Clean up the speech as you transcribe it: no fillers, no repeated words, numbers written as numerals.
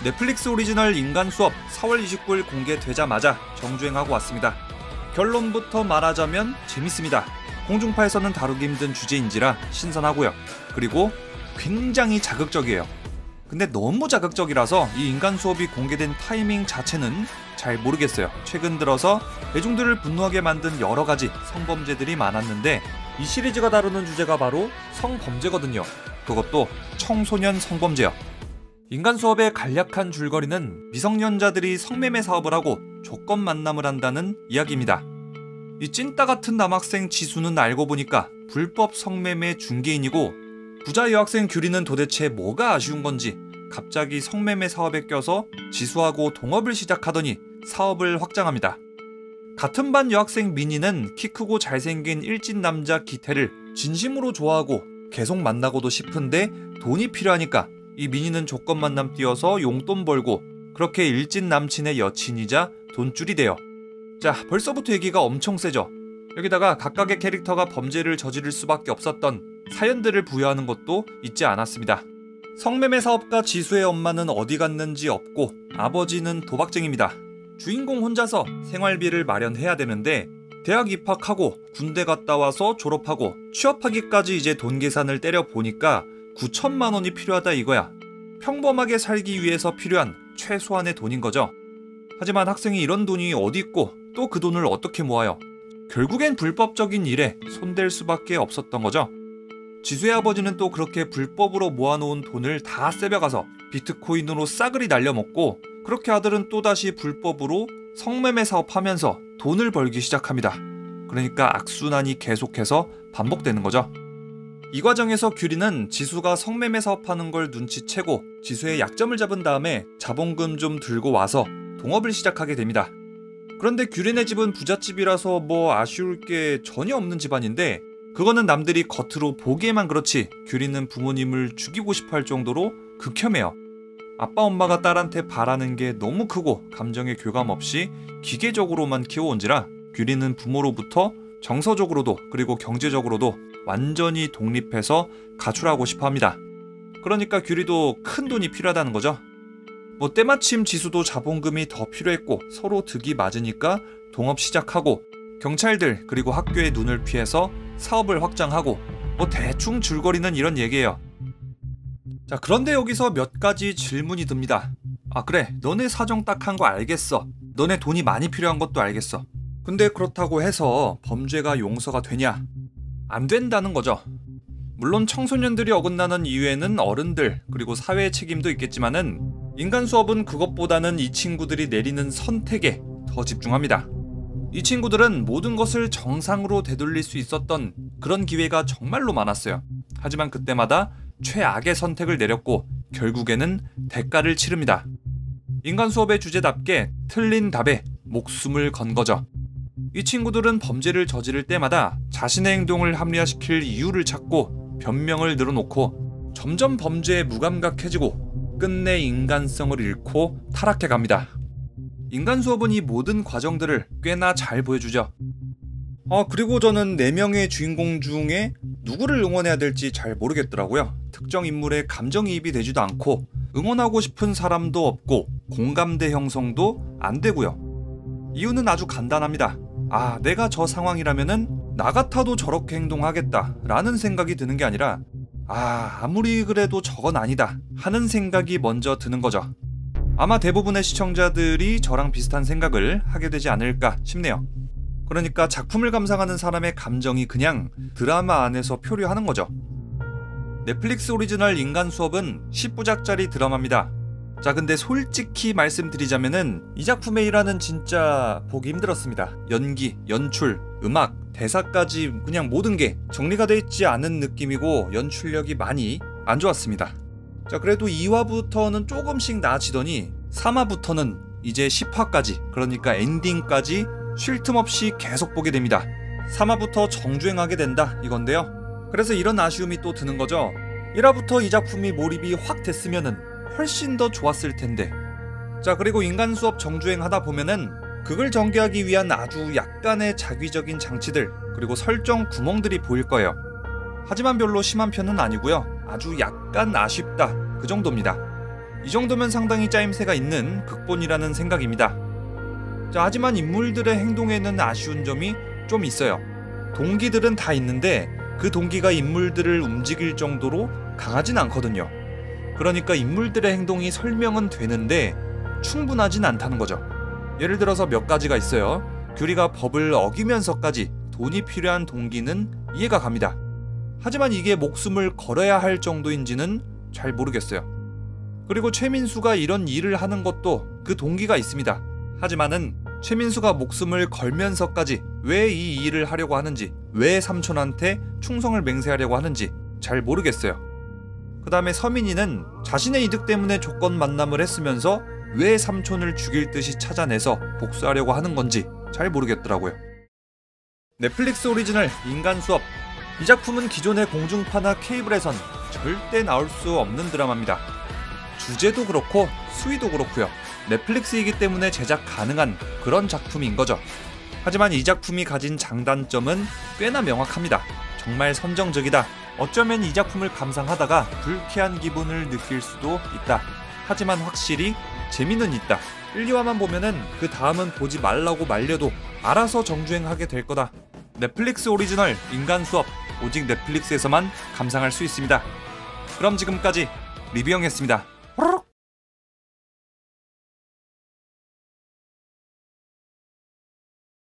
넷플릭스 오리지널 인간 수업 4월 29일 공개되자마자 정주행하고 왔습니다. 결론부터 말하자면 재밌습니다. 공중파에서는 다루기 힘든 주제인지라 신선하고요. 그리고 굉장히 자극적이에요. 근데 너무 자극적이라서 이 인간 수업이 공개된 타이밍 자체는 잘 모르겠어요. 최근 들어서 대중들을 분노하게 만든 여러가지 성범죄들이 많았는데 이 시리즈가 다루는 주제가 바로 성범죄거든요. 그것도 청소년 성범죄요. 인간 수업의 간략한 줄거리는 미성년자들이 성매매 사업을 하고 조건 만남을 한다는 이야기입니다. 이 찐따 같은 남학생 지수는 알고 보니까 불법 성매매 중개인이고, 부자 여학생 규리는 도대체 뭐가 아쉬운 건지 갑자기 성매매 사업에 껴서 지수하고 동업을 시작하더니 사업을 확장합니다. 같은 반 여학생 민희는 키 크고 잘생긴 일진 남자 기태를 진심으로 좋아하고 계속 만나고도 싶은데 돈이 필요하니까 이 민희는 조건 만남 띄어서 용돈 벌고 그렇게 일진 남친의 여친이자 돈줄이 돼요. 자, 벌써부터 얘기가 엄청 세죠. 여기다가 각각의 캐릭터가 범죄를 저지를 수밖에 없었던 사연들을 부여하는 것도 잊지 않았습니다. 성매매 사업가 지수의 엄마는 어디 갔는지 없고 아버지는 도박쟁입니다. 주인공 혼자서 생활비를 마련해야 되는데 대학 입학하고 군대 갔다 와서 졸업하고 취업하기까지 이제 돈 계산을 때려 보니까 9천만 원이 필요하다 이거야. 평범하게 살기 위해서 필요한 최소한의 돈인 거죠. 하지만 학생이 이런 돈이 어디 있고 또 그 돈을 어떻게 모아요? 결국엔 불법적인 일에 손댈 수밖에 없었던 거죠. 지수의 아버지는 또 그렇게 불법으로 모아놓은 돈을 다 세벼가서 비트코인으로 싸그리 날려먹고, 그렇게 아들은 또다시 불법으로 성매매 사업하면서 돈을 벌기 시작합니다. 그러니까 악순환이 계속해서 반복되는 거죠. 이 과정에서 규리는 지수가 성매매 사업하는 걸 눈치채고 지수의 약점을 잡은 다음에 자본금 좀 들고 와서 동업을 시작하게 됩니다. 그런데 규리네 집은 부잣집이라서 뭐 아쉬울 게 전혀 없는 집안인데, 그거는 남들이 겉으로 보기에만 그렇지 규리는 부모님을 죽이고 싶어 할 정도로 극혐해요. 아빠 엄마가 딸한테 바라는 게 너무 크고 감정의 교감 없이 기계적으로만 키워온지라 규리는 부모로부터 정서적으로도 그리고 경제적으로도 완전히 독립해서 가출하고 싶어 합니다. 그러니까 규리도 큰 돈이 필요하다는 거죠. 뭐 때마침 지수도 자본금이 더 필요했고 서로 득이 맞으니까 동업 시작하고, 경찰들 그리고 학교의 눈을 피해서 사업을 확장하고, 뭐 대충 줄거리는 이런 얘기예요. 자, 그런데 여기서 몇 가지 질문이 듭니다. 아 그래, 너네 사정 딱한 거 알겠어. 너네 돈이 많이 필요한 것도 알겠어. 근데 그렇다고 해서 범죄가 용서가 되냐? 안 된다는 거죠. 물론 청소년들이 어긋나는 이유에는 어른들 그리고 사회의 책임도 있겠지만은 인간 수업은 그것보다는 이 친구들이 내리는 선택에 더 집중합니다. 이 친구들은 모든 것을 정상으로 되돌릴 수 있었던 그런 기회가 정말로 많았어요. 하지만 그때마다 최악의 선택을 내렸고 결국에는 대가를 치릅니다. 인간 수업의 주제답게 틀린 답에 목숨을 건 거죠. 이 친구들은 범죄를 저지를 때마다 자신의 행동을 합리화시킬 이유를 찾고 변명을 늘어놓고 점점 범죄에 무감각해지고 끝내 인간성을 잃고 타락해 갑니다. 인간 수업은 이 모든 과정들을 꽤나 잘 보여주죠. 그리고 저는 4명의 주인공 중에 누구를 응원해야 될지 잘 모르겠더라고요. 특정 인물에 감정이입이 되지도 않고 응원하고 싶은 사람도 없고 공감대 형성도 안 되고요. 이유는 아주 간단합니다. 내가 저 상황이라면은 나 같아도 저렇게 행동하겠다 라는 생각이 드는 게 아니라 아무리 그래도 저건 아니다 하는 생각이 먼저 드는 거죠. 아마 대부분의 시청자들이 저랑 비슷한 생각을 하게 되지 않을까 싶네요. 그러니까 작품을 감상하는 사람의 감정이 그냥 드라마 안에서 표류하는 거죠. 넷플릭스 오리지널 인간 수업은 10부작짜리 드라마입니다. 자, 근데 솔직히 말씀드리자면은 이 작품의 일화는 진짜 보기 힘들었습니다. 연기, 연출, 음악, 대사까지 그냥 모든 게 정리가 돼 있지 않은 느낌이고 연출력이 많이 안 좋았습니다. 자, 그래도 2화부터는 조금씩 나아지더니 3화부터는 이제 10화까지, 그러니까 엔딩까지 쉴 틈 없이 계속 보게 됩니다. 3화부터 정주행하게 된다 이건데요. 그래서 이런 아쉬움이 또 드는 거죠. 1화부터 이 작품이 몰입이 확 됐으면은 훨씬 더 좋았을 텐데. 자, 그리고 인간 수업 정주행 하다 보면은 그걸 전개하기 위한 아주 약간의 자기적인 장치들 그리고 설정 구멍들이 보일 거예요. 하지만 별로 심한 편은 아니고요. 아주 약간 아쉽다 그 정도입니다. 이 정도면 상당히 짜임새가 있는 극본이라는 생각입니다. 자, 하지만 인물들의 행동에는 아쉬운 점이 좀 있어요. 동기들은 다 있는데 그 동기가 인물들을 움직일 정도로 강하진 않거든요. 그러니까 인물들의 행동이 설명은 되는데 충분하진 않다는 거죠. 예를 들어서 몇 가지가 있어요. 규리가 법을 어기면서까지 돈이 필요한 동기는 이해가 갑니다. 하지만 이게 목숨을 걸어야 할 정도인지는 잘 모르겠어요. 그리고 최민수가 이런 일을 하는 것도 그 동기가 있습니다. 하지만은 최민수가 목숨을 걸면서까지 왜 이 일을 하려고 하는지, 왜 삼촌한테 충성을 맹세하려고 하는지 잘 모르겠어요. 그 다음에 서민이는 자신의 이득 때문에 조건 만남을 했으면서 왜 삼촌을 죽일 듯이 찾아내서 복수하려고 하는 건지 잘 모르겠더라고요. 넷플릭스 오리지널 인간 수업. 이 작품은 기존의 공중파나 케이블에선 절대 나올 수 없는 드라마입니다. 주제도 그렇고 수위도 그렇고요. 넷플릭스이기 때문에 제작 가능한 그런 작품인 거죠. 하지만 이 작품이 가진 장단점은 꽤나 명확합니다. 정말 선정적이다. 어쩌면 이 작품을 감상하다가 불쾌한 기분을 느낄 수도 있다. 하지만 확실히 재미는 있다. 1, 2화만 보면은 그 다음은 보지 말라고 말려도 알아서 정주행하게 될 거다. 넷플릭스 오리지널 인간 수업, 오직 넷플릭스에서만 감상할 수 있습니다. 그럼 지금까지 리뷰형이었습니다.